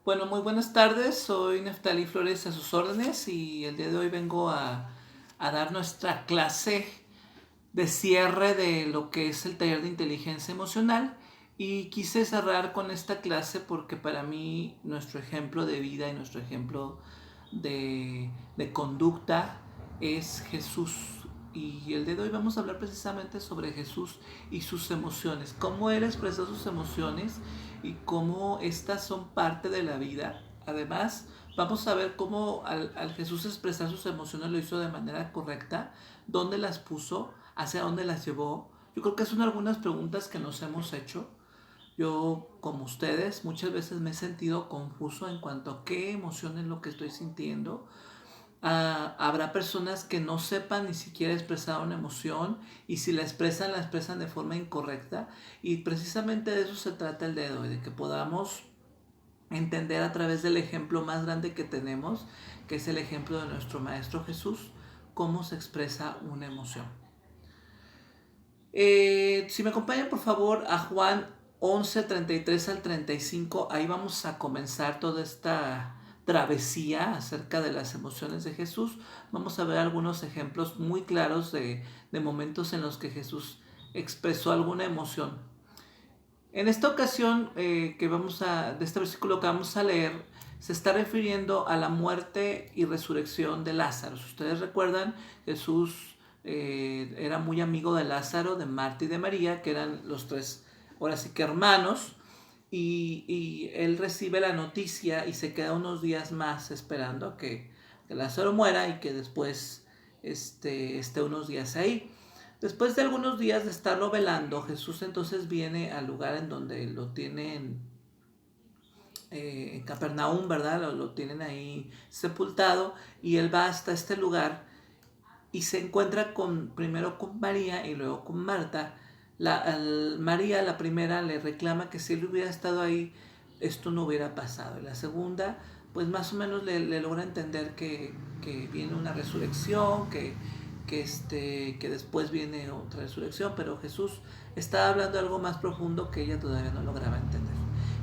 Bueno, muy buenas tardes. Soy Neftali Flores a sus órdenes y el día de hoy vengo a dar nuestra clase de cierre de lo que es el taller de inteligencia emocional y quise cerrar con esta clase porque para mí nuestro ejemplo de vida y nuestro ejemplo de conducta es Jesús. Y el día de hoy vamos a hablar precisamente sobre Jesús y sus emociones, cómo Él expresó sus emociones y cómo estas son parte de la vida. Además, vamos a ver cómo al Jesús expresar sus emociones lo hizo de manera correcta, dónde las puso, hacia dónde las llevó. Yo creo que son algunas preguntas que nos hemos hecho. Yo, como ustedes, muchas veces me he sentido confuso en cuanto a qué emoción es lo que estoy sintiendo. Habrá personas que no sepan ni siquiera expresar una emoción y si la expresan de forma incorrecta. Y precisamente de eso se trata el día de hoy, de que podamos entender a través del ejemplo más grande que tenemos, que es el ejemplo de nuestro Maestro Jesús, cómo se expresa una emoción. Si me acompañan por favor a Juan 11:33 al 35, ahí vamos a comenzar toda esta travesía acerca de las emociones de Jesús. Vamos a ver algunos ejemplos muy claros de momentos en los que Jesús expresó alguna emoción. En esta ocasión de este versículo que vamos a leer, se está refiriendo a la muerte y resurrección de Lázaro. Si ustedes recuerdan, Jesús era muy amigo de Lázaro, de Marta y de María, que eran los tres, ahora sí que hermanos, y él recibe la noticia y se queda unos días más esperando a que Lázaro muera y que después esté unos días ahí. Después de algunos días de estarlo velando, Jesús entonces viene al lugar en donde lo tienen en Capernaum, ¿verdad? Lo tienen ahí sepultado y él va hasta este lugar y se encuentra primero con María y luego con Marta. María, la primera, le reclama que si él hubiera estado ahí, esto no hubiera pasado. Y la segunda, pues más o menos le logra entender que viene una resurrección, que después viene otra resurrección, pero Jesús estaba hablando de algo más profundo que ella todavía no lograba entender.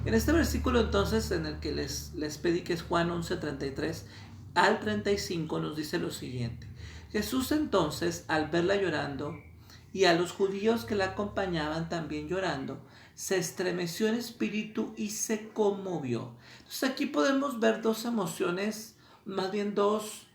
En este versículo entonces, en el que les pedí, que es Juan 11:33 al 35, nos dice lo siguiente. Jesús entonces, al verla llorando, y a los judíos que la acompañaban también llorando, se estremeció en espíritu y se conmovió. Entonces aquí podemos ver dos emociones, más bien dos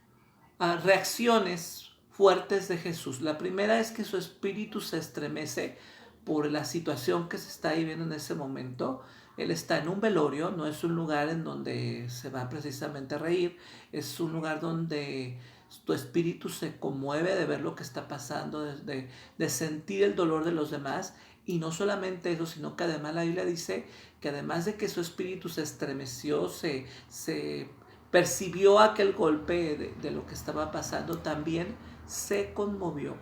reacciones fuertes de Jesús. La primera es que su espíritu se estremece por la situación que se está viviendo en ese momento. Él está en un velorio, no es un lugar en donde se va precisamente a reír, es un lugar donde tu espíritu se conmueve de ver lo que está pasando, de sentir el dolor de los demás. Y no solamente eso, sino que además la Biblia dice que además de que su espíritu se estremeció, se percibió aquel golpe de lo que estaba pasando, también se conmovió.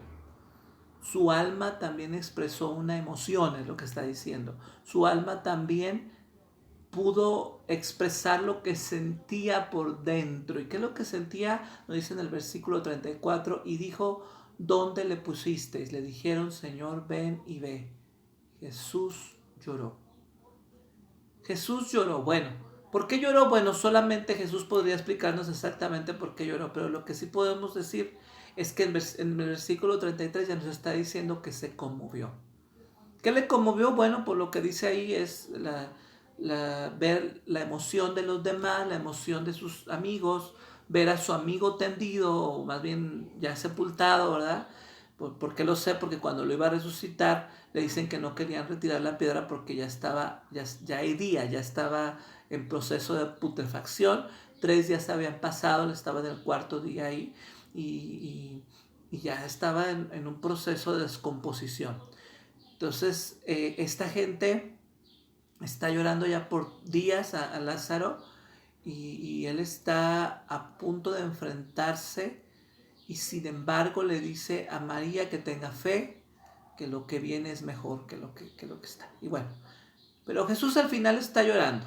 Su alma también expresó una emoción, es lo que está diciendo. Su alma también pudo expresar lo que sentía por dentro. ¿Y qué es lo que sentía? Nos dice en el versículo 34, y dijo, ¿dónde le pusisteis? Le dijeron, Señor, ven y ve. Jesús lloró. Jesús lloró. Bueno, ¿por qué lloró? Bueno, solamente Jesús podría explicarnos exactamente por qué lloró, pero lo que sí podemos decir es que en el versículo 33 ya nos está diciendo que se conmovió. ¿Qué le conmovió? Bueno, por lo que dice ahí es ver la emoción de los demás, la emoción de sus amigos, ver a su amigo tendido, o más bien ya sepultado, ¿verdad? ¿Por qué lo sé? Porque cuando lo iba a resucitar, le dicen que no querían retirar la piedra porque ya hería, ya estaba en proceso de putrefacción. 3 días habían pasado, él estaba en el cuarto día ahí y ya estaba en un proceso de descomposición. Entonces, esta gente está llorando ya por días a Lázaro y él está a punto de enfrentarse y sin embargo le dice a María que tenga fe, que lo que viene es mejor que lo que está. Y bueno, pero Jesús al final está llorando.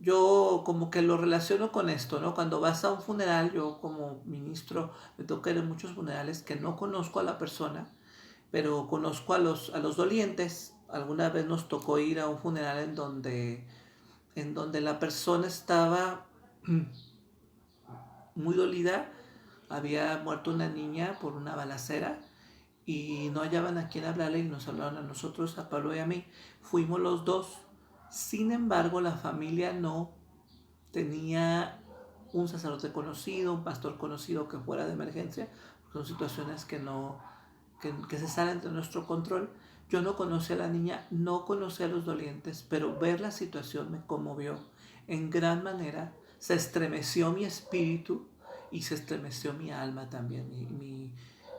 Yo como que lo relaciono con esto, ¿no? Cuando vas a un funeral, yo como ministro me toca ir a muchos funerales que no conozco a la persona, pero conozco a los dolientes. Alguna vez nos tocó ir a un funeral en donde en donde la persona estaba muy dolida. Había muerto una niña por una balacera y no hallaban a quién hablarle y nos hablaron a nosotros, a Pablo y a mí. Fuimos los dos. Sin embargo, la familia no tenía un sacerdote conocido, un pastor conocido que fuera de emergencia. Son situaciones que no que se salen de nuestro control. Yo no conocí a la niña, no conocí a los dolientes, pero ver la situación me conmovió en gran manera. Se estremeció mi espíritu y se estremeció mi alma también.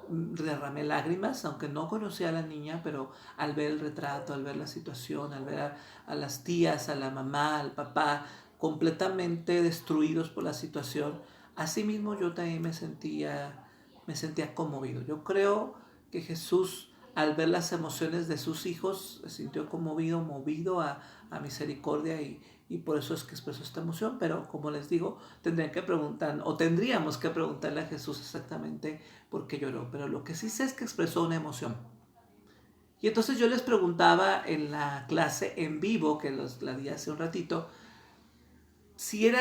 Derramé lágrimas, aunque no conocía a la niña, pero al ver el retrato, al ver la situación, al ver a las tías, a la mamá, al papá, completamente destruidos por la situación, así mismo yo también me sentía conmovido. Yo creo que Jesús, al ver las emociones de sus hijos, se sintió conmovido, movido a misericordia y por eso es que expresó esta emoción. Pero como les digo, tendrían que preguntar, o tendríamos que preguntarle a Jesús exactamente por qué lloró. Pero lo que sí sé es que expresó una emoción. Y entonces yo les preguntaba en la clase en vivo, que la di hace un ratito, si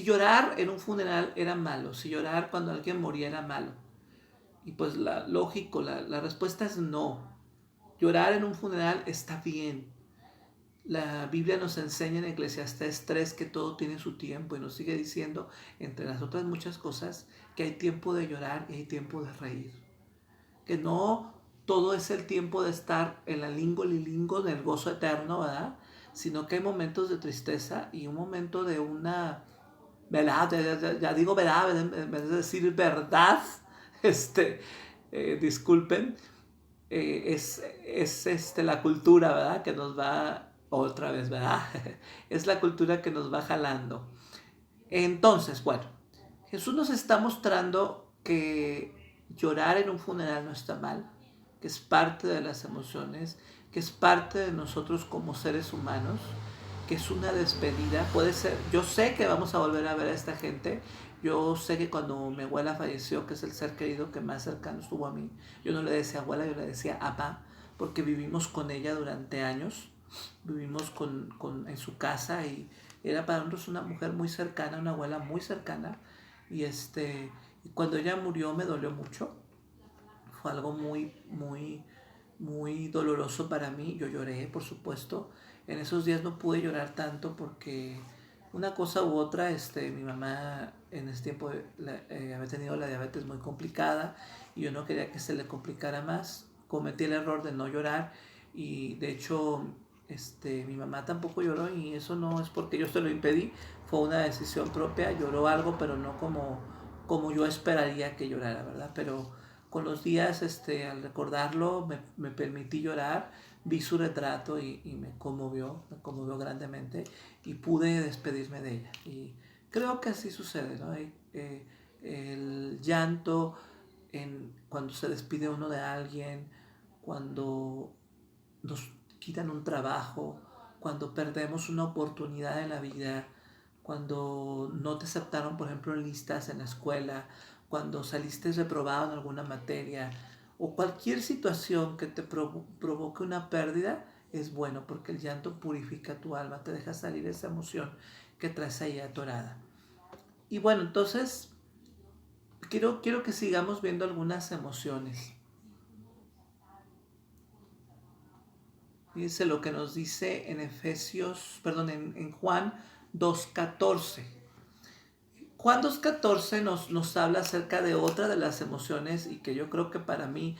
llorar en un funeral era malo, si llorar cuando alguien moría era malo. Y pues la respuesta es no. Llorar en un funeral está bien. La Biblia nos enseña en Eclesiastés 3 que todo tiene su tiempo y nos sigue diciendo, entre las otras muchas cosas, que hay tiempo de llorar y hay tiempo de reír. Que no todo es el tiempo de estar en la lilingo del gozo eterno, ¿verdad? Sino que hay momentos de tristeza y un momento de una, ¿verdad? Ya digo verdad, en vez de decir verdad, disculpen, la cultura, ¿verdad? Que nos va, otra vez, ¿verdad? Es la cultura que nos va jalando. Entonces, bueno, Jesús nos está mostrando que llorar en un funeral no está mal, que es parte de las emociones, que es parte de nosotros como seres humanos, que es una despedida. Puede ser, yo sé que vamos a volver a ver a esta gente. Yo sé que cuando mi abuela falleció, que es el ser querido que más cercano estuvo a mí, yo no le decía abuela, yo le decía papá, porque vivimos con ella durante años, vivimos en su casa y era para nosotros una mujer muy cercana, una abuela muy cercana. Y cuando ella murió me dolió mucho, fue algo muy doloroso para mí. Yo lloré, por supuesto. En esos días no pude llorar tanto porque una cosa u otra, mi mamá en ese tiempo había tenido la diabetes muy complicada y yo no quería que se le complicara más. Cometí el error de no llorar y de hecho mi mamá tampoco lloró y eso no es porque yo se lo impedí, fue una decisión propia. Lloró algo, pero no como yo esperaría que llorara, ¿verdad? Pero con los días, al recordarlo, me permití llorar, vi su retrato y me conmovió grandemente y pude despedirme de ella. Y creo que así sucede, ¿no? El llanto cuando se despide uno de alguien, cuando nos quitan un trabajo, cuando perdemos una oportunidad en la vida, cuando no te aceptaron, por ejemplo, en listas en la escuela, cuando saliste reprobado en alguna materia o cualquier situación que te provoque una pérdida, es bueno porque el llanto purifica tu alma, te deja salir esa emoción que traes ahí atorada. Y bueno, entonces quiero que sigamos viendo algunas emociones. Fíjense lo que nos dice en en Juan 2.14. Juan 2.14 nos habla acerca de otra de las emociones y que yo creo que para mí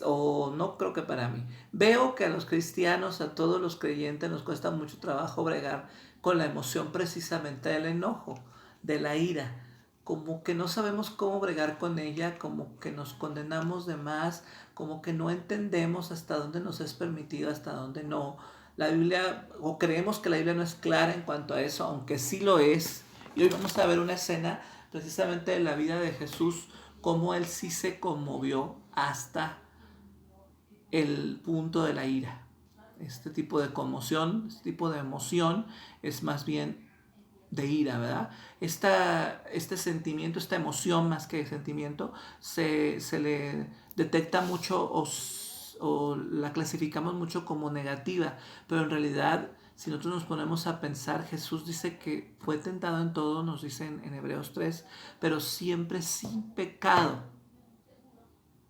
o no creo que para mí. Veo que a los cristianos, a todos los creyentes, nos cuesta mucho trabajo bregar con la emoción precisamente del enojo, de la ira. Como que no sabemos cómo bregar con ella, como que nos condenamos de más, como que no entendemos hasta dónde nos es permitido, hasta dónde no. La Biblia, o creemos que la Biblia no es clara en cuanto a eso, aunque sí lo es. Y hoy vamos a ver una escena precisamente de la vida de Jesús, cómo él sí se conmovió hasta el punto de la ira. Este tipo de conmoción, este tipo de emoción es más bien de ira, ¿verdad? Este sentimiento, esta emoción más que sentimiento, se le detecta mucho o la clasificamos mucho como negativa, pero en realidad Si nosotros nos ponemos a pensar, Jesús dice que fue tentado en todo, nos dice en Hebreos 3, pero siempre sin pecado.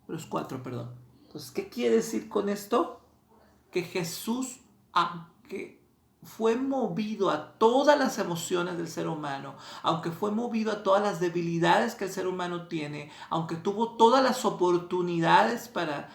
Hebreos 4, perdón. Entonces, ¿qué quiere decir con esto? Que Jesús, aunque fue movido a todas las emociones del ser humano, aunque fue movido a todas las debilidades que el ser humano tiene, aunque tuvo todas las oportunidades para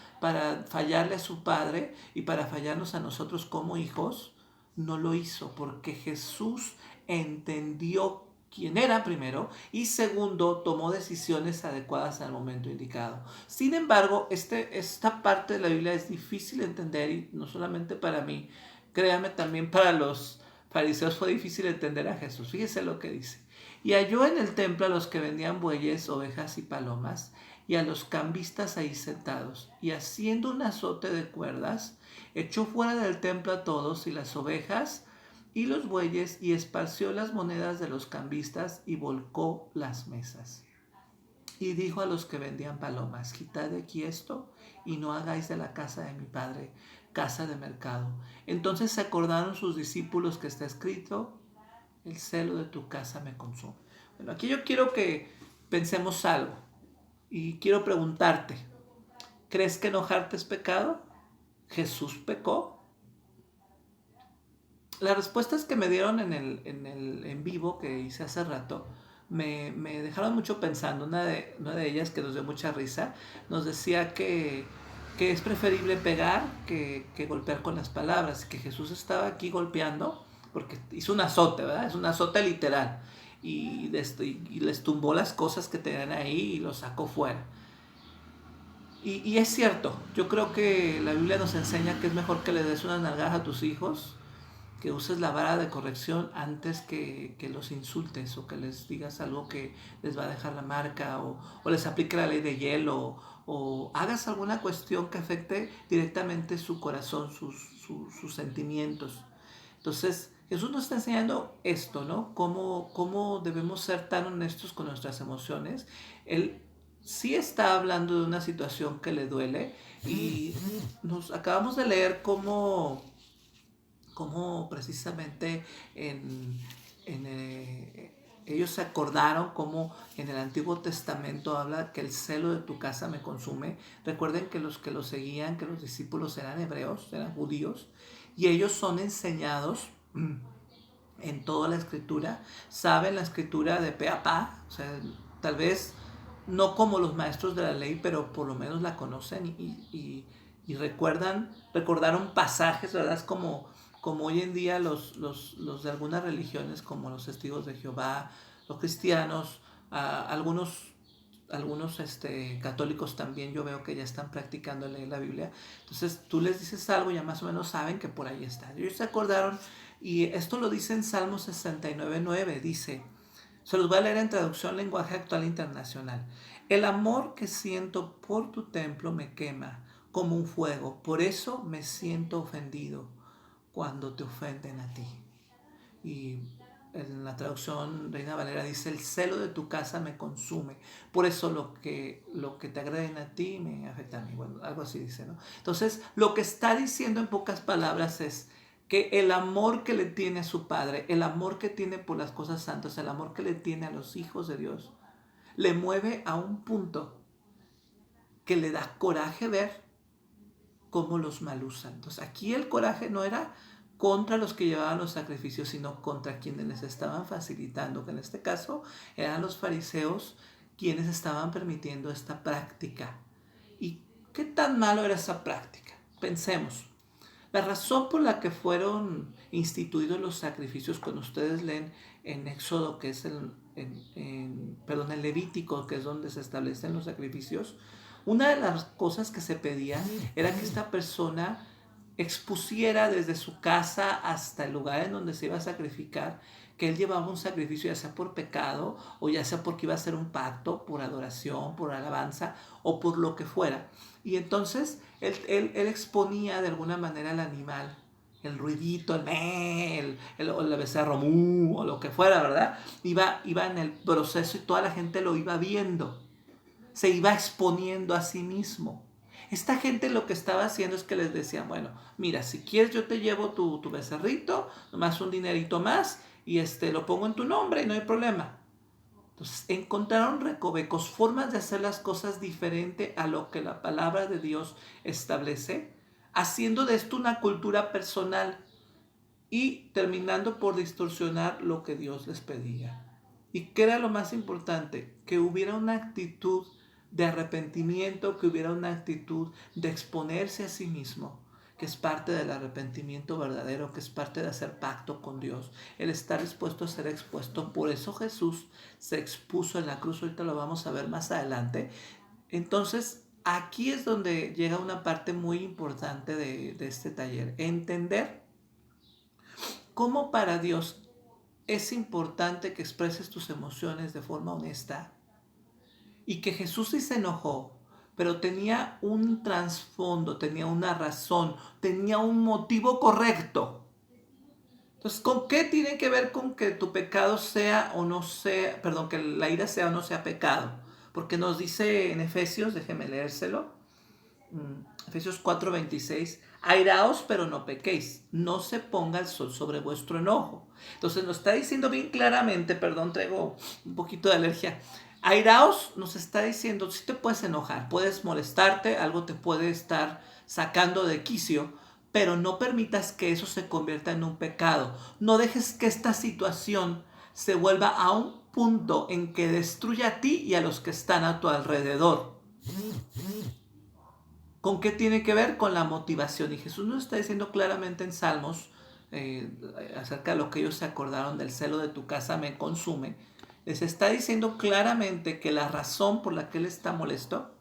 fallarle a su Padre y para fallarnos a nosotros como hijos, no lo hizo porque Jesús entendió quién era primero y segundo tomó decisiones adecuadas al momento indicado. Sin embargo, esta parte de la Biblia es difícil de entender y no solamente para mí, créame también para los fariseos fue difícil entender a Jesús. Fíjese lo que dice. Y halló en el templo a los que vendían bueyes, ovejas y palomas y a los cambistas ahí sentados y haciendo un azote de cuerdas echó fuera del templo a todos y las ovejas y los bueyes y esparció las monedas de los cambistas y volcó las mesas. Y dijo a los que vendían palomas, quitad de aquí esto y no hagáis de la casa de mi padre casa de mercado. Entonces se acordaron sus discípulos que está escrito, el celo de tu casa me consume. Bueno, aquí yo quiero que pensemos algo y quiero preguntarte, ¿crees que enojarte es pecado? ¿Jesús pecó? Las respuestas que me dieron en el en vivo que hice hace rato me dejaron mucho pensando. Una de ellas que nos dio mucha risa nos decía que es preferible pegar que golpear con las palabras, que Jesús estaba aquí golpeando porque hizo un azote, ¿verdad? Es un azote literal y les tumbó las cosas que tenían ahí y los sacó fuera. Y es cierto, yo creo que la Biblia nos enseña que es mejor que le des unas nalgadas a tus hijos, que uses la vara de corrección antes que los insultes o que les digas algo que les va a dejar la marca o les aplique la ley de hielo o hagas alguna cuestión que afecte directamente su corazón, sus sentimientos. Entonces, Jesús nos está enseñando esto, ¿no? Cómo debemos ser tan honestos con nuestras emociones. Él sí está hablando de una situación que le duele y nos acabamos de leer cómo precisamente ellos se acordaron cómo en el Antiguo Testamento habla que el celo de tu casa me consume. Recuerden que los que lo seguían, que los discípulos eran hebreos, eran judíos, y ellos son enseñados en toda la escritura, saben la escritura de pe a pa, o sea, tal vez no como los maestros de la ley, pero por lo menos la conocen y recordaron pasajes, ¿verdad? Es como hoy en día los de algunas religiones, como los testigos de Jehová, los cristianos, algunos católicos también yo veo que ya están practicando leer la Biblia. Entonces tú les dices algo y ya más o menos saben que por ahí está. Ellos se acordaron y esto lo dice en Salmo 69:9, dice, se los voy a leer en traducción lenguaje actual internacional. El amor que siento por tu templo me quema como un fuego, por eso me siento ofendido cuando te ofenden a ti. Y en la traducción Reina Valera dice, el celo de tu casa me consume, por eso lo que te agreden a ti me afecta a mí. Bueno, algo así dice, ¿no? Entonces, lo que está diciendo en pocas palabras es que el amor que le tiene a su Padre, el amor que tiene por las cosas santas, el amor que le tiene a los hijos de Dios, le mueve a un punto que le da coraje ver cómo los mal usan. Entonces, aquí el coraje no era contra los que llevaban los sacrificios, sino contra quienes les estaban facilitando, que en este caso eran los fariseos quienes estaban permitiendo esta práctica. ¿Y qué tan malo era esa práctica? Pensemos. La razón por la que fueron instituidos los sacrificios, cuando ustedes leen en Éxodo, que es en Levítico, que es donde se establecen los sacrificios, una de las cosas que se pedía era que esta persona expusiera desde su casa hasta el lugar en donde se iba a sacrificar, que él llevaba un sacrificio ya sea por pecado o ya sea porque iba a hacer un pacto, por adoración, por alabanza o por lo que fuera. Y entonces él exponía de alguna manera al animal, el ruidito, el becerro mu o lo que fuera, ¿verdad? Iba en el proceso y toda la gente lo iba viendo, se iba exponiendo a sí mismo. Esta gente lo que estaba haciendo es que les decían, bueno, mira, si quieres yo te llevo tu becerrito, nomás un dinerito más y lo pongo en tu nombre y no hay problema. Entonces encontraron recovecos, formas de hacer las cosas diferente a lo que la palabra de Dios establece, haciendo de esto una cultura personal y terminando por distorsionar lo que Dios les pedía. ¿Y qué era lo más importante? Que hubiera una actitud de arrepentimiento, que hubiera una actitud de exponerse a sí mismo, que es parte del arrepentimiento verdadero, que es parte de hacer pacto con Dios, el estar dispuesto a ser expuesto. Por eso Jesús se expuso en la cruz, ahorita lo vamos a ver más adelante. Entonces, aquí es donde llega una parte muy importante de este taller, entender cómo para Dios es importante que expreses tus emociones de forma honesta y que Jesús sí se enojó, pero tenía un trasfondo, tenía una razón, tenía un motivo correcto. Entonces, ¿con qué tiene que ver con que tu pecado sea o no sea, perdón, que la ira sea o no sea pecado? Porque nos dice en Efesios, déjeme leérselo, Efesios 4:26, airaos pero no pequéis, no se ponga el sol sobre vuestro enojo. Entonces nos está diciendo bien claramente, perdón, traigo un poquito de alergia, airaos nos está diciendo, si te puedes enojar, puedes molestarte, algo te puede estar sacando de quicio, pero no permitas que eso se convierta en un pecado. No dejes que esta situación se vuelva a un punto en que destruya a ti y a los que están a tu alrededor. ¿Con qué tiene que ver? Con la motivación. Y Jesús nos está diciendo claramente en Salmos, acerca de lo que ellos se acordaron del celo de tu casa me consume. Les está diciendo claramente que la razón por la que Él está molesto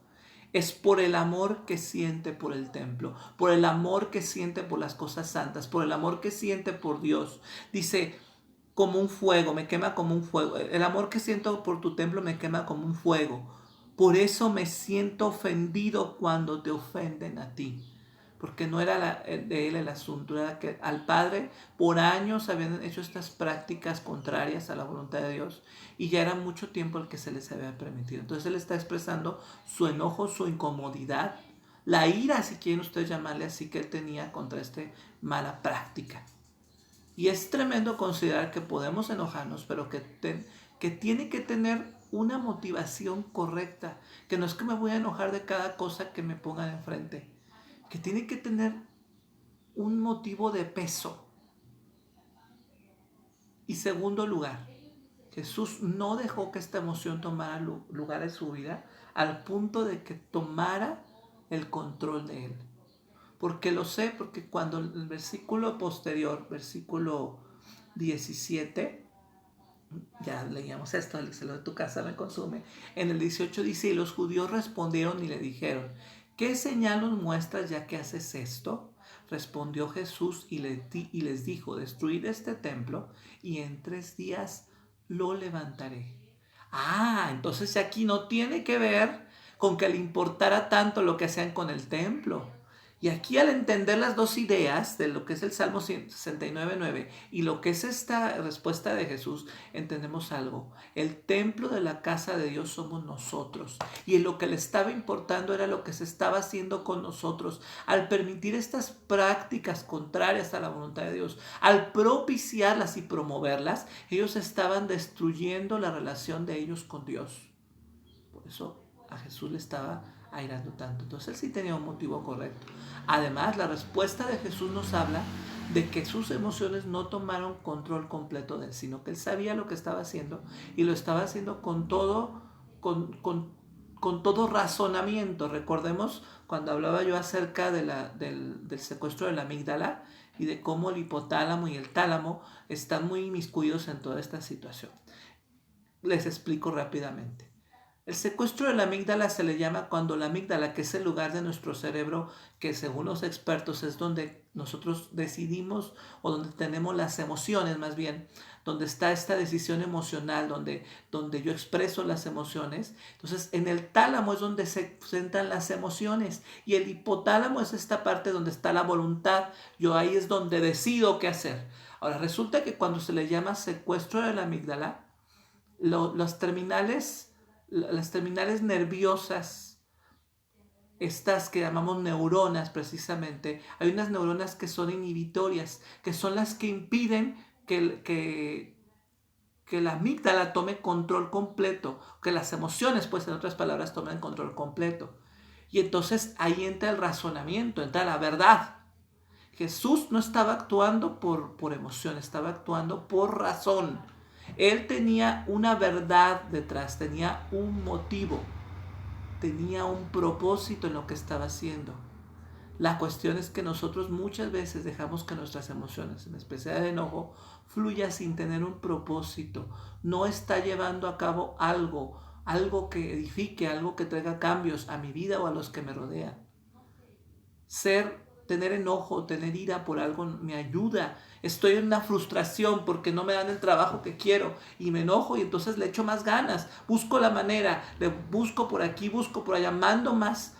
es por el amor que siente por el templo, por el amor que siente por las cosas santas, por el amor que siente por Dios. Dice, como un fuego, me quema como un fuego. El amor que siento por tu templo me quema como un fuego. Por eso me siento ofendido cuando te ofenden a ti. Porque no era de él el asunto, era que al Padre por años habían hecho estas prácticas contrarias a la voluntad de Dios y ya era mucho tiempo el que se les había permitido. Entonces él está expresando su enojo, su incomodidad, la ira, si quieren ustedes llamarle así, que él tenía contra esta mala práctica. Y es tremendo considerar que podemos enojarnos, pero que tiene que tener una motivación correcta, que no es que me voy a enojar de cada cosa que me pongan enfrente, que tiene que tener un motivo de peso. Y segundo lugar, Jesús no dejó que esta emoción tomara lugar en su vida al punto de que tomara el control de él. Porque lo sé, porque cuando el versículo posterior, versículo 17, ya leíamos esto, el celo de tu casa me consume, en el 18 dice, y los judíos respondieron y le dijeron, ¿qué señal nos muestras ya que haces esto? Respondió Jesús y les dijo, destruid este templo y en 3 días lo levantaré. Entonces aquí no tiene que ver con que le importara tanto lo que hacían con el templo. Y aquí al entender las dos ideas de lo que es el Salmo 69:9 y lo que es esta respuesta de Jesús, entendemos algo. El templo de la casa de Dios somos nosotros. Y en lo que le estaba importando era lo que se estaba haciendo con nosotros. Al permitir estas prácticas contrarias a la voluntad de Dios, al propiciarlas y promoverlas, ellos estaban destruyendo la relación de ellos con Dios. Por eso a Jesús le estaba airando tanto. Entonces él sí tenía un motivo correcto. Además, la respuesta de Jesús nos habla de que sus emociones no tomaron control completo de él, sino que él sabía lo que estaba haciendo y lo estaba haciendo con todo razonamiento. Recordemos cuando hablaba yo acerca del secuestro de la amígdala y de cómo el hipotálamo y el tálamo están muy inmiscuidos en toda esta situación. Les explico rápidamente. El secuestro de la amígdala se le llama cuando la amígdala, que es el lugar de nuestro cerebro, que según los expertos es donde nosotros decidimos o donde tenemos las emociones más bien, donde está esta decisión emocional, donde yo expreso las emociones. Entonces en el tálamo es donde se centran las emociones y el hipotálamo es esta parte donde está la voluntad. Yo ahí es donde decido qué hacer. Ahora resulta que cuando se le llama secuestro de la amígdala, las terminales nerviosas estas que llamamos neuronas precisamente, hay unas neuronas que son inhibitorias, que son las que impiden que la amígdala tome control completo, que las emociones, pues en otras palabras, tomen control completo. Y entonces ahí entra el razonamiento, entra la verdad. Jesús no estaba actuando por emoción, estaba actuando por razón. Él tenía una verdad detrás, tenía un motivo, tenía un propósito en lo que estaba haciendo. La cuestión es que nosotros muchas veces dejamos que nuestras emociones, en especial el enojo, fluya sin tener un propósito. No está llevando a cabo algo que edifique, algo que traiga cambios a mi vida o a los que me rodean. Tener enojo, tener ira por algo me ayuda. Estoy en una frustración porque no me dan el trabajo que quiero y me enojo y entonces le echo más ganas. Busco la manera, le busco por aquí, busco por allá, mando más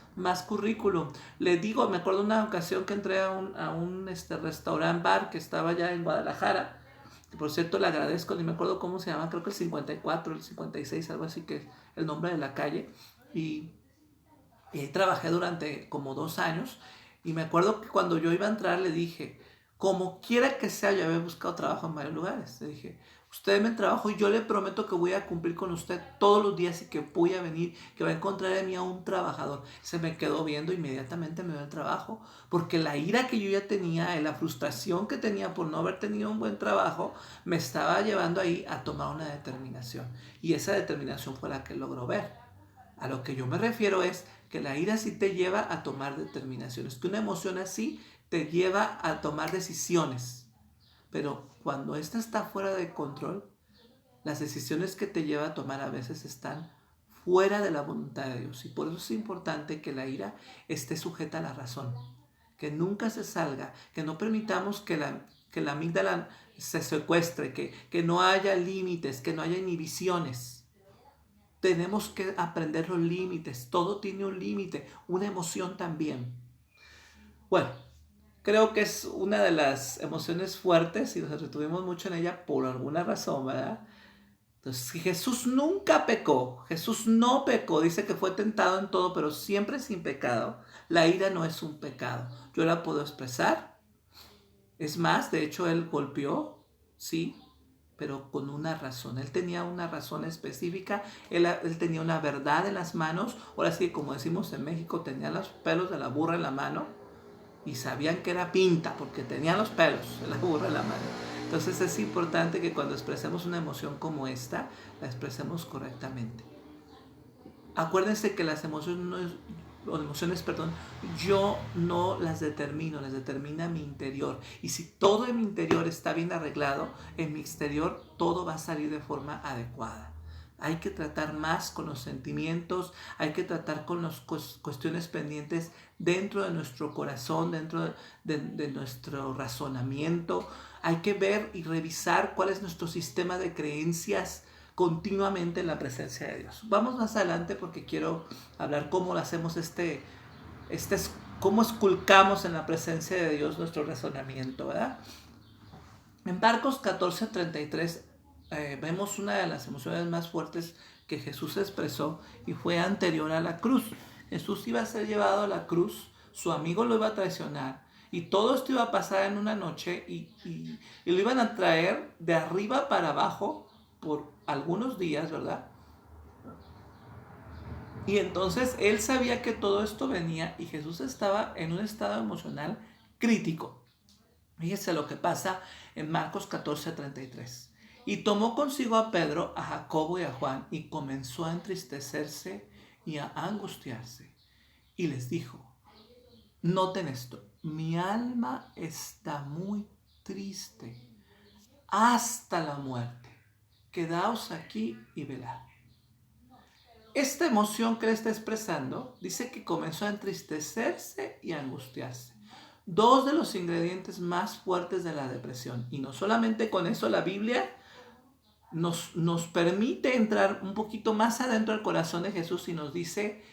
currículum. Le digo, me acuerdo una ocasión que entré a un restaurant bar que estaba allá en Guadalajara. Que por cierto le agradezco, ni me acuerdo cómo se llama, creo que el 54, el 56, algo así que es el nombre de la calle. Y trabajé durante como 2 años y me acuerdo que cuando yo iba a entrar le dije, como quiera que sea, yo había buscado trabajo en varios lugares. Le dije, usted deme el trabajo y yo le prometo que voy a cumplir con usted todos los días y que voy a venir, que va a encontrar en mí a un trabajador. Se me quedó viendo, inmediatamente me dio el trabajo, porque la ira que yo ya tenía, la frustración que tenía por no haber tenido un buen trabajo, me estaba llevando ahí a tomar una determinación. Y esa determinación fue la que logró ver. A lo que yo me refiero es que la ira sí te lleva a tomar determinaciones, que una emoción así te lleva a tomar decisiones. Pero cuando esta está fuera de control, las decisiones que te lleva a tomar a veces están fuera de la voluntad de Dios. Y por eso es importante que la ira esté sujeta a la razón, que nunca se salga, que no permitamos que la amígdala se secuestre, que no haya límites, que no haya inhibiciones. Tenemos que aprender los límites. Todo tiene un límite, una emoción también. Bueno, creo que es una de las emociones fuertes y nos retuvimos mucho en ella por alguna razón, ¿verdad? Entonces, Jesús nunca pecó, Jesús no pecó, dice que fue tentado en todo, pero siempre sin pecado. La ira no es un pecado. Yo la puedo expresar. Es más, de hecho, él golpeó, sí, pero con una razón. Él tenía una razón específica, él tenía una verdad en las manos. Ahora sí, como decimos en México, tenía los pelos de la burra en la mano y sabían que era pinta porque tenía los pelos de la burra en la mano. Entonces es importante que cuando expresemos una emoción como esta, la expresemos correctamente. Acuérdense que las emociones, yo no las determino, las determina mi interior. Y si todo en mi interior está bien arreglado, en mi exterior todo va a salir de forma adecuada. Hay que tratar más con los sentimientos, hay que tratar con las cuestiones pendientes dentro de nuestro corazón, dentro de nuestro razonamiento. Hay que ver y revisar cuál es nuestro sistema de creencias continuamente en la presencia de Dios. Vamos más adelante porque quiero hablar cómo hacemos cómo esculcamos en la presencia de Dios nuestro razonamiento, ¿verdad? En Marcos 14:33 vemos una de las emociones más fuertes que Jesús expresó y fue anterior a la cruz. Jesús iba a ser llevado a la cruz, su amigo lo iba a traicionar y todo esto iba a pasar en una noche y lo iban a traer de arriba para abajo por algunos días, ¿verdad? Y entonces él sabía que todo esto venía y Jesús estaba en un estado emocional crítico. Fíjese lo que pasa en Marcos 14:33. Y tomó consigo a Pedro, a Jacobo y a Juan y comenzó a entristecerse y a angustiarse. Y les dijo, noten esto, mi alma está muy triste hasta la muerte. Quedaos aquí y velad. Esta emoción que él está expresando dice que comenzó a entristecerse y a angustiarse. Dos de los ingredientes más fuertes de la depresión. Y no solamente con eso, la Biblia nos permite entrar un poquito más adentro del corazón de Jesús y nos dice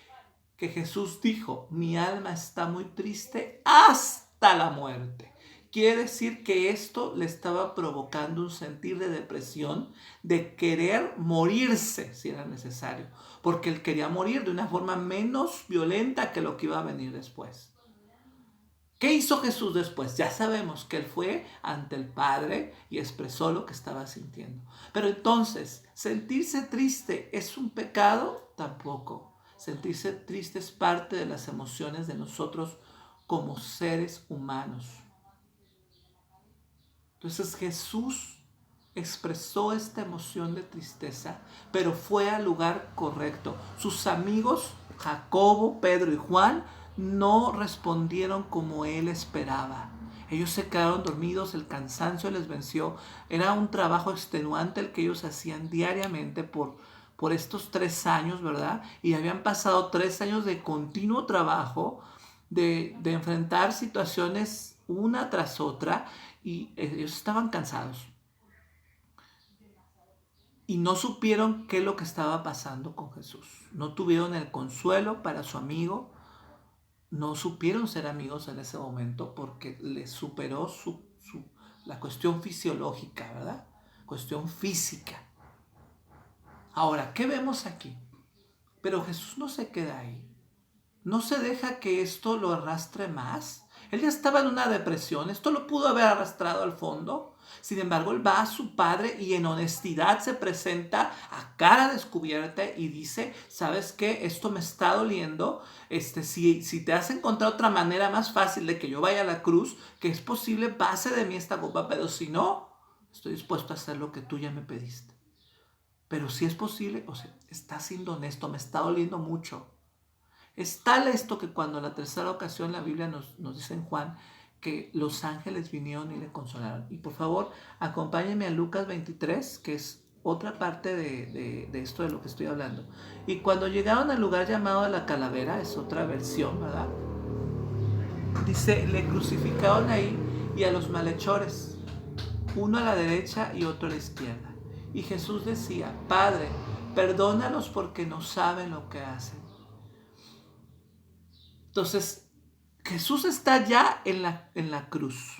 que Jesús dijo, mi alma está muy triste hasta la muerte. quiere decir que esto le estaba provocando un sentir de depresión, de querer morirse si era necesario, porque él quería morir de una forma menos violenta que lo que iba a venir después. ¿Qué hizo Jesús después? Ya sabemos que él fue ante el Padre y expresó lo que estaba sintiendo. Pero entonces, ¿sentirse triste es un pecado? Tampoco. Sentirse triste es parte de las emociones de nosotros como seres humanos. Entonces Jesús expresó esta emoción de tristeza, pero fue al lugar correcto. Sus amigos, Jacobo, Pedro y Juan, no respondieron como él esperaba. Ellos se quedaron dormidos, el cansancio les venció. Era un trabajo extenuante el que ellos hacían diariamente por estos 3 años, ¿verdad? Y habían pasado 3 años de continuo trabajo, de enfrentar situaciones una tras otra, y ellos estaban cansados. Y no supieron qué es lo que estaba pasando con Jesús. No tuvieron el consuelo para su amigo. No supieron ser amigos en ese momento porque les superó la cuestión fisiológica, ¿verdad? Cuestión física. Ahora, ¿qué vemos aquí? Pero Jesús no se queda ahí. No se deja que esto lo arrastre más. Él ya estaba en una depresión. Esto lo pudo haber arrastrado al fondo. Sin embargo, él va a su padre y en honestidad se presenta a cara descubierta y dice, ¿sabes qué? Esto me está doliendo. Si te has encontrado otra manera más fácil de que yo vaya a la cruz, que es posible, pase de mí esta copa, pero si no, estoy dispuesto a hacer lo que tú ya me pediste. Pero si es posible, o sea, está siendo honesto, me está doliendo mucho. Es tal esto que cuando la tercera ocasión la Biblia nos dice en Juan que los ángeles vinieron y le consolaron. Y por favor, acompáñenme a Lucas 23, que es otra parte de esto de lo que estoy hablando. Y cuando llegaron al lugar llamado de la calavera, es otra versión, ¿verdad? Dice, le crucificaron ahí y a los malhechores, uno a la derecha y otro a la izquierda. Y Jesús decía, Padre, perdónalos porque no saben lo que hacen. Entonces, Jesús está ya en la cruz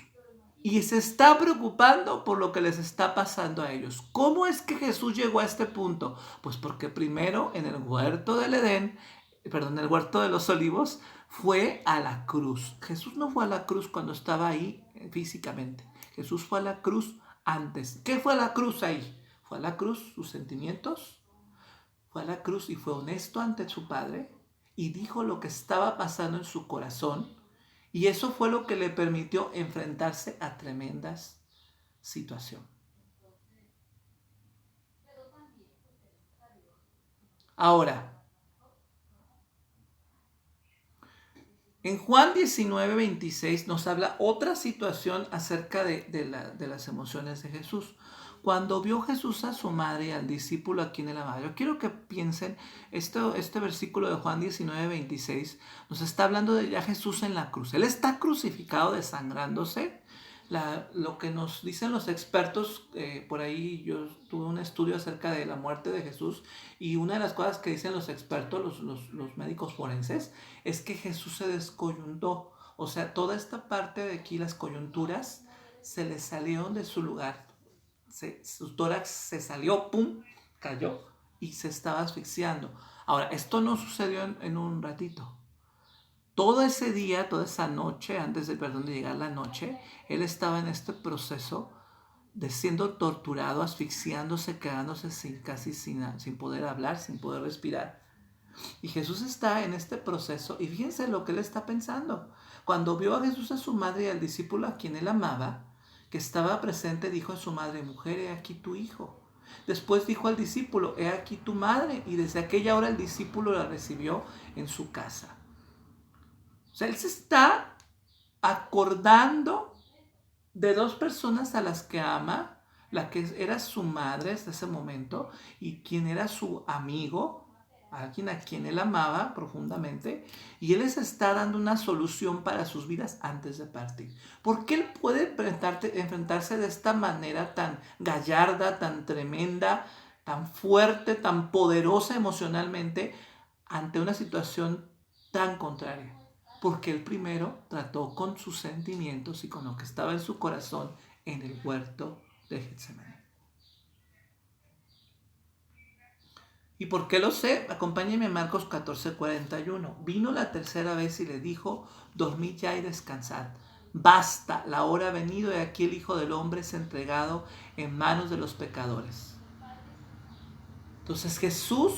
y se está preocupando por lo que les está pasando a ellos. ¿Cómo es que Jesús llegó a este punto? Pues porque primero en el huerto del Edén, en el huerto de los olivos, fue a la cruz. Jesús no fue a la cruz cuando estaba ahí físicamente. Jesús fue a la cruz antes. ¿Qué fue a la cruz ahí? Fue a la cruz sus sentimientos, fue a la cruz y fue honesto ante su Padre y dijo lo que estaba pasando en su corazón, y eso fue lo que le permitió enfrentarse a tremendas situaciones. Ahora, en Juan 19:26 nos habla otra situación acerca de las emociones de Jesús. Cuando vio Jesús a su madre y al discípulo a quien él amaba. Yo quiero que piensen, este versículo de Juan 19:26 nos está hablando de ya Jesús en la cruz. Él está crucificado, desangrándose. Lo que nos dicen los expertos, por ahí yo tuve un estudio acerca de la muerte de Jesús, y una de las cosas que dicen los expertos, los médicos forenses, es que Jesús se descoyuntó. O sea, toda esta parte de aquí, las coyunturas, se le salieron de su lugar. Su tórax se salió, ¡pum!, cayó y se estaba asfixiando. Ahora, esto no sucedió en un ratito. Todo ese día, toda esa noche, antes de llegar la noche, él estaba en este proceso de siendo torturado, asfixiándose, quedándose sin poder hablar, sin poder respirar. Y Jesús está en este proceso y fíjense lo que él está pensando. Cuando vio a Jesús, a su madre y al discípulo a quien él amaba, que estaba presente, dijo a su madre, mujer, he aquí tu hijo. Después dijo al discípulo, he aquí tu madre. Y desde aquella hora el discípulo la recibió en su casa. O sea, él se está acordando de dos personas a las que ama, la que era su madre hasta ese momento y quien era su amigo, alguien a quien él amaba profundamente, y él les está dando una solución para sus vidas antes de partir. ¿Por qué él puede enfrentarse de esta manera tan gallarda, tan tremenda, tan fuerte, tan poderosa emocionalmente ante una situación tan contraria? porque él primero trató con sus sentimientos y con lo que estaba en su corazón en el huerto de Getsemaní. ¿Y por qué lo sé? Acompáñenme a Marcos 14:41. Vino la tercera vez y le dijo: dormid ya y descansad. Basta, la hora ha venido y aquí el Hijo del Hombre es entregado en manos de los pecadores. Entonces Jesús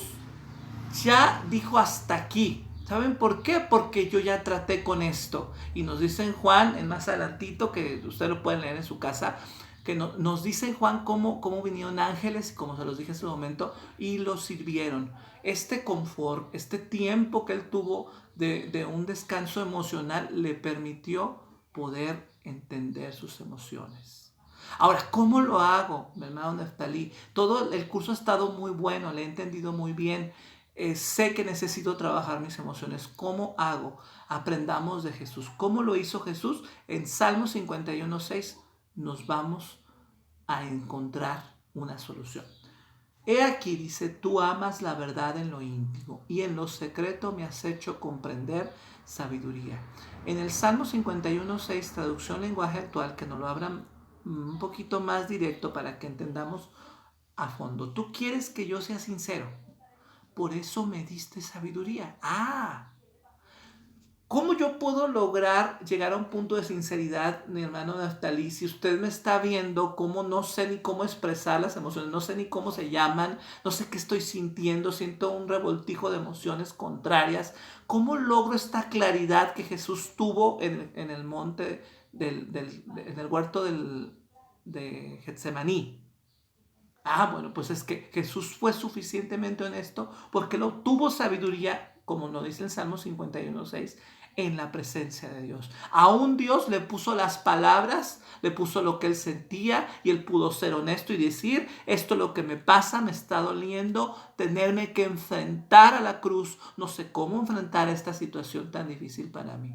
ya dijo hasta aquí. ¿Saben por qué? Porque yo ya traté con esto. Y nos dice en Juan, en más adelantito, que ustedes lo pueden leer en su casa, que nos dice en Juan cómo vinieron ángeles, como se los dije en su momento, y los sirvieron. Este confort, este tiempo que él tuvo de un descanso emocional, le permitió poder entender sus emociones. Ahora, ¿cómo lo hago, mi hermano Neftalí? Todo el curso ha estado muy bueno, le he entendido muy bien. Sé que necesito trabajar mis emociones. ¿Cómo hago? Aprendamos de Jesús. ¿Cómo lo hizo Jesús? En Salmo 51:6 nos vamos a encontrar una solución. He aquí, dice, tú amas la verdad en lo íntimo y en lo secreto me has hecho comprender sabiduría. En el Salmo 51:6, traducción lenguaje actual, que nos lo abran un poquito más directo para que entendamos a fondo. Tú quieres que yo sea sincero, por eso me diste sabiduría. ¿Cómo yo puedo lograr llegar a un punto de sinceridad, mi hermano Neftalí, si usted me está viendo cómo no sé ni cómo expresar las emociones, no sé ni cómo se llaman, no sé qué estoy sintiendo, siento un revoltijo de emociones contrarias? ¿Cómo logro esta claridad que Jesús tuvo en el monte, en el huerto de Getsemaní? Bueno, pues es que Jesús fue suficientemente honesto porque lo tuvo sabiduría, como nos dice el Salmo 51:6, en la presencia de Dios. Aún Dios le puso las palabras, le puso lo que él sentía y él pudo ser honesto y decir: esto es lo que me pasa, me está doliendo, tenerme que enfrentar a la cruz, no sé cómo enfrentar esta situación tan difícil para mí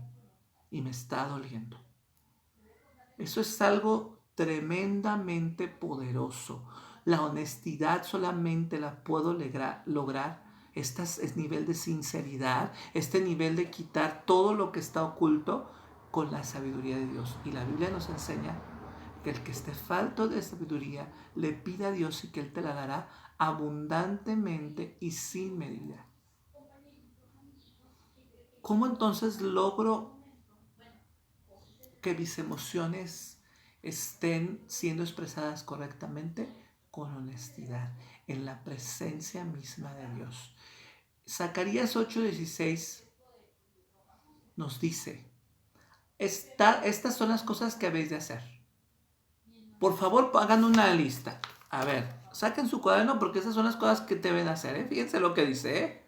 y me está doliendo. Eso es algo tremendamente poderoso. La honestidad solamente la puedo lograr, este nivel de sinceridad, este nivel de quitar todo lo que está oculto con la sabiduría de Dios. Y la Biblia nos enseña que el que esté falto de sabiduría le pida a Dios y que Él te la dará abundantemente y sin medida. ¿Cómo entonces logro que mis emociones estén siendo expresadas correctamente? Con honestidad, en la presencia misma de Dios. Zacarías 8:16 nos dice: estas son las cosas que habéis de hacer. Por favor, hagan una lista. A ver, saquen su cuaderno porque esas son las cosas que deben hacer. Fíjense lo que dice.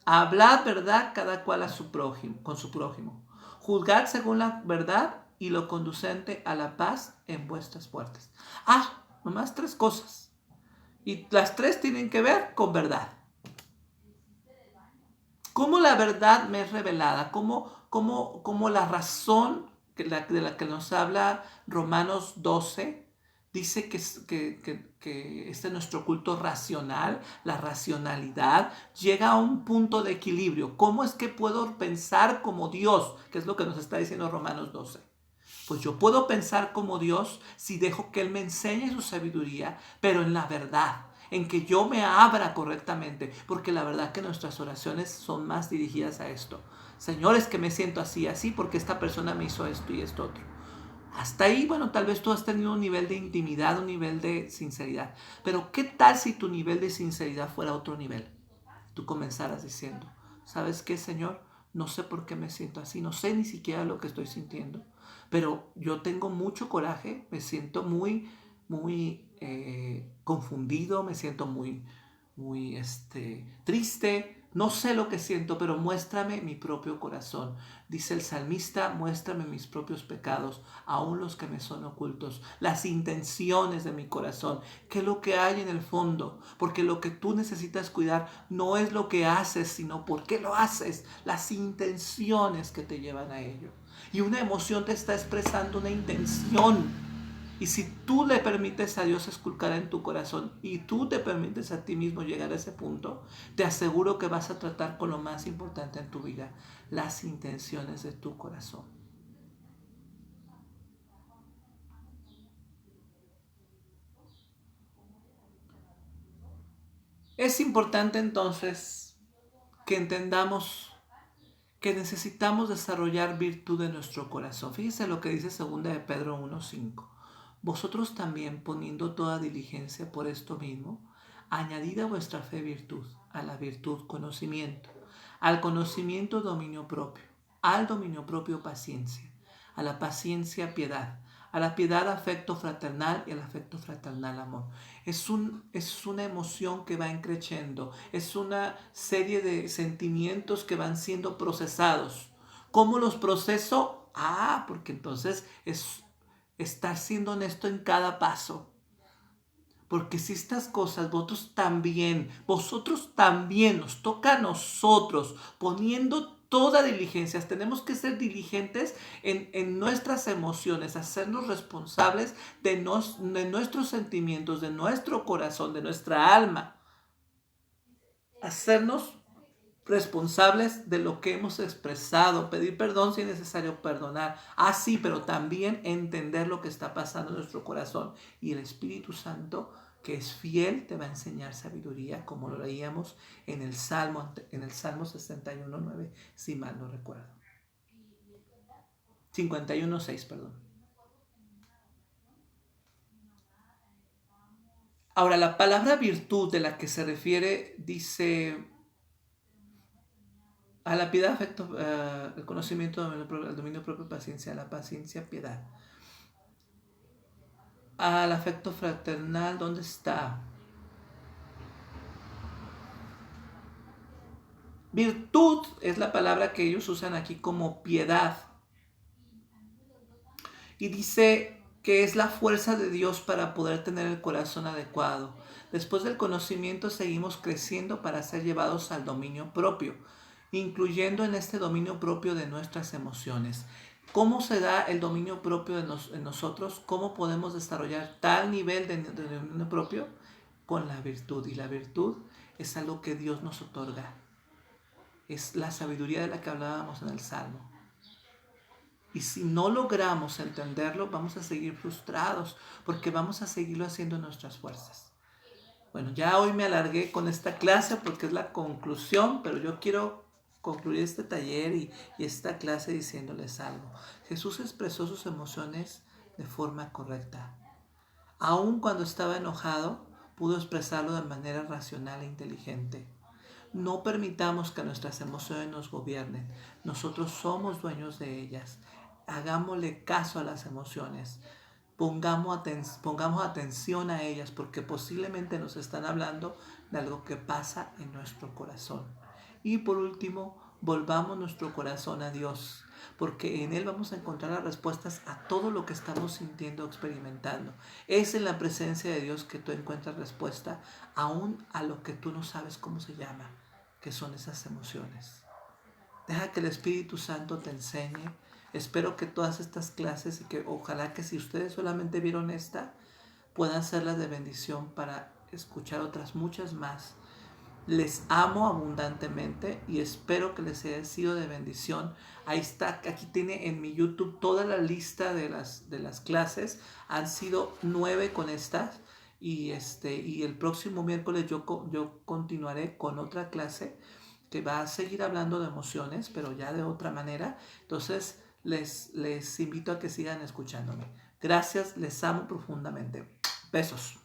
Hablad verdad cada cual a su prójimo, con su prójimo. Juzgad según la verdad y lo conducente a la paz en vuestras puertas. Nomás 3 cosas. Y las 3 tienen que ver con verdad. ¿Cómo la verdad me es revelada? ¿Cómo la razón de la que nos habla Romanos 12 dice que este nuestro culto racional, la racionalidad, llega a un punto de equilibrio? ¿Cómo es que puedo pensar como Dios? Que es lo que nos está diciendo Romanos 12. Pues yo puedo pensar como Dios si dejo que Él me enseñe su sabiduría, pero en la verdad, en que yo me abra correctamente, porque la verdad que nuestras oraciones son más dirigidas a esto. Señor, es que me siento así, porque esta persona me hizo esto y esto otro. Hasta ahí, bueno, tal vez tú has tenido un nivel de intimidad, un nivel de sinceridad. Pero ¿qué tal si tu nivel de sinceridad fuera otro nivel? Tú comenzaras diciendo: ¿sabes qué, Señor? No sé por qué me siento así, no sé ni siquiera lo que estoy sintiendo, pero yo tengo mucho coraje, me siento muy confundido, me siento muy triste. No sé lo que siento, pero muéstrame mi propio corazón. Dice el salmista: muéstrame mis propios pecados, aun los que me son ocultos, las intenciones de mi corazón, qué es lo que hay en el fondo, porque lo que tú necesitas cuidar no es lo que haces, sino por qué lo haces, las intenciones que te llevan a ello. Y una emoción te está expresando una intención. Y si tú le permites a Dios esculcar en tu corazón y tú te permites a ti mismo llegar a ese punto, te aseguro que vas a tratar con lo más importante en tu vida, las intenciones de tu corazón. Es importante entonces que entendamos que necesitamos desarrollar virtud en nuestro corazón. Fíjese lo que dice 2 de Pedro 1:5. Vosotros también, poniendo toda diligencia por esto mismo, añadid a vuestra fe virtud, a la virtud conocimiento, al conocimiento dominio propio, al dominio propio paciencia, a la paciencia piedad, a la piedad afecto fraternal y al afecto fraternal amor. Es una emoción que va creciendo, es una serie de sentimientos que van siendo procesados. ¿Cómo los proceso? Porque entonces es estar siendo honesto en cada paso. Porque si estas cosas vosotros también nos toca a nosotros, poniendo toda diligencia, tenemos que ser diligentes en nuestras emociones, hacernos responsables de nuestros sentimientos, de nuestro corazón, de nuestra alma, hacernos responsables de lo que hemos expresado, pedir perdón si es necesario perdonar. Sí, pero también entender lo que está pasando en nuestro corazón. Y el Espíritu Santo, que es fiel, te va a enseñar sabiduría, como lo leíamos en el Salmo 61:9, si mal no recuerdo. 51:6, perdón. Ahora, la palabra virtud de la que se refiere dice a la piedad, afecto, el conocimiento, el dominio propio, paciencia, la paciencia, piedad. Al afecto fraternal, ¿dónde está? Virtud es la palabra que ellos usan aquí como piedad. Y dice que es la fuerza de Dios para poder tener el corazón adecuado. Después del conocimiento seguimos creciendo para ser llevados al dominio propio, incluyendo en este dominio propio de nuestras emociones. ¿Cómo se da el dominio propio en nosotros? ¿Cómo podemos desarrollar tal nivel de dominio propio? Con la virtud. Y la virtud es algo que Dios nos otorga. Es la sabiduría de la que hablábamos en el Salmo. Y si no logramos entenderlo, vamos a seguir frustrados porque vamos a seguirlo haciendo en nuestras fuerzas. Bueno, ya hoy me alargué con esta clase porque es la conclusión, pero yo quiero concluir este taller y esta clase diciéndoles algo. Jesús expresó sus emociones de forma correcta. Aun cuando estaba enojado, pudo expresarlo de manera racional e inteligente. No permitamos que nuestras emociones nos gobiernen. Nosotros somos dueños de ellas. Hagámosle caso a las emociones. Pongamos atención a ellas porque posiblemente nos están hablando de algo que pasa en nuestro corazón. Y por último, volvamos nuestro corazón a Dios, porque en Él vamos a encontrar las respuestas a todo lo que estamos sintiendo, experimentando. Es en la presencia de Dios que tú encuentras respuesta aún a lo que tú no sabes cómo se llama, que son esas emociones. Deja que el Espíritu Santo te enseñe. Espero que todas estas clases y que ojalá que si ustedes solamente vieron esta, puedan serlas de bendición para escuchar otras muchas más. Les amo abundantemente y espero que les haya sido de bendición. Ahí está, aquí tiene en mi YouTube toda la lista de las clases. Han sido 9 con estas. Y el próximo miércoles yo continuaré con otra clase que va a seguir hablando de emociones, pero ya de otra manera. Entonces, les invito a que sigan escuchándome. Gracias, les amo profundamente. Besos.